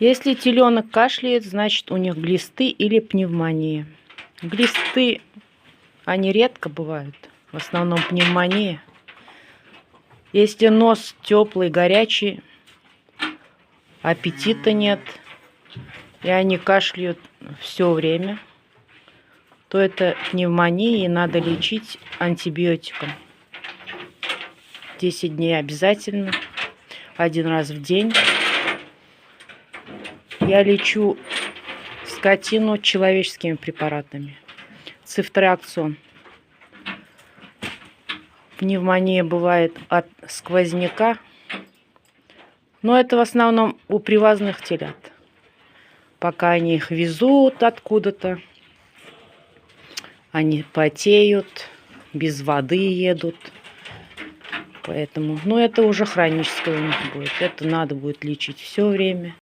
Если теленок кашляет, значит у них глисты или пневмония. Глисты, они редко бывают, в основном пневмония. Если нос теплый, горячий, аппетита нет, и они кашляют все время, то это пневмония, и надо лечить антибиотиком. 10 дней обязательно, 1 раз в день. Я лечу скотину человеческими препаратами. Цифтриаксон. Пневмония бывает от сквозняка, но это в основном у привозных телят. Пока они их везут откуда-то, они потеют, без воды едут. Поэтому, это уже хроническое у них будет. Это надо будет лечить все время.